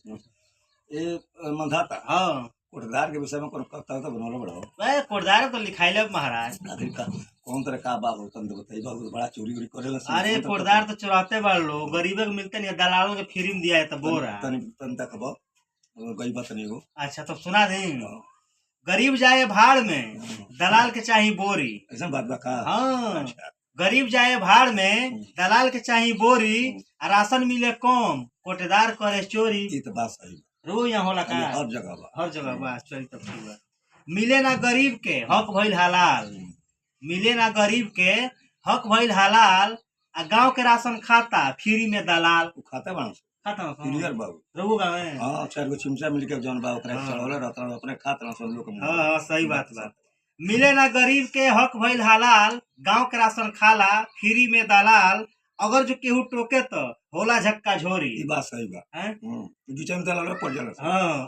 ये मंधाता हाँ कोटदार के विषय में कौन कहता तो बनवलो बड़ो वह कोटदार तो लिखाइले महाराज। आखिर का कौन तरह का बाबू तंद बताई बाबू बड़ा चोरी उरी करेला अरे कोटदार तो चुराते बाड़ लो, गरीब के मिलते नहीं, दलालों के फ्री में दिया है तो बोरा। तनी तन तक खबर गई बात नहीं हो। अच्छा तो सुना दे, गरीब जाए भाड़ में दलाल के चाही बोरी। ऐसा बात बा का? हाँ अच्छा। गरीब जाए भाड़ में दलाल के चाही बोरी, आ राशन मिले कम कोटेदार करे चोरी। ये तो बात सही रो यहाँ होला का? हर जगह बा, हर जगह बा। चल तब ठीक बा। मिले ना गरीब के हक भइल हलाल, मिले ना गरीब के हक भइल हलाल, आ गांव के राशन खाता फ्री में दलाल। खाता बा खाता क्लियर बाबू रघु गाँव में। हां चार गो चिमचा मिल के जौन बा ओकरा चढ़ावले रहता अपने खाता सब लोग। हाँ सही बात बा। मिले ना गरीब के हक भइल हलाल, गांव के राशन खाला फ्री में दलाल, अगर जो केहू टोके तो होला झक्का झोरी। ई बात सही बा हैं? बीच में दलाल पड़ जाला। हाँ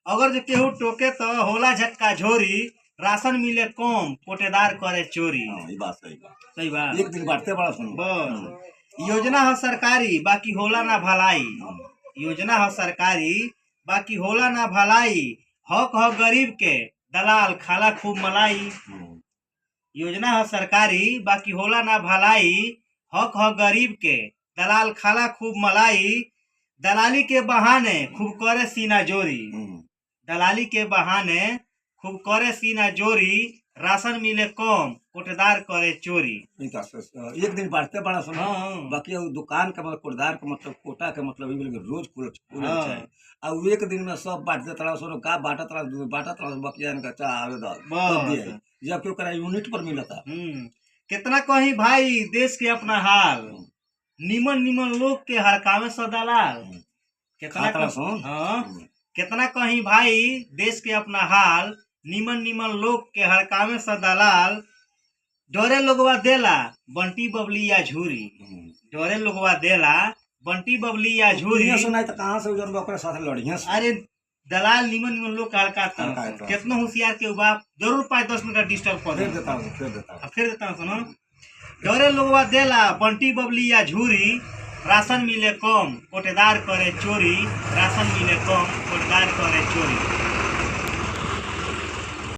अगर जो केहू टोके तो होला झक्का झोरी, राशन मिले कम कोटेदार करे चोरी। हां ई बात सही बा। सही बा। एक दिन बांटते बड़ा सुन बस योजना है सरकारी बाकी होला ना भलाई, योजना है सरकारी बाकी होला ना भलाई, हक है गरीब के दलाल खाला खूब मलाई। योजना है सरकारी बाकी होला ना भलाई, हक है गरीब के दलाल खाला खूब मलाई, दलाली के बहाने खूब करे सीना जोरी, दलाली के बहाने खूब करे सीना जोरी, राशन मिले कम कोटेदार करे चोरी। एक दिन बांटते बड़ा सुन। बाकी दुकान का मतलब कोटदार का मतलब कोटा के मतलब रोज खुले और एक दिन में सब बांट देता सुनो का बांटा बकिया का चाह आवेदन जब क्यों करा यूनिट पर मिलता। कितना कहीं भाई देश के अपना हाल, निमन निमन लोग के हड़कावे सदालाल। कितना कहीं भाई देश के अपना हाल, निमन निमन लोग के हड़कावे सदालाल, डोरे लोगवा देला बंटी बबली या झूरी, डोरे लोगवा देला बंटी बबली या झूरी। सुनाई तो कहां से उजन ओकरे साथ लड़िया। अरे दलाल निमन निमन लोग हड़काता, कितना होशियार के बाप जरूर 5-10 मिनट डिस्टर्ब कर फिर देता हूँ। सुनो डोरे लोगवा देला बंटी बबली या झूरी, राशन मिले कम कोटेदार करे चोरी, राशन मिले कम कोटेदार करे चोरी।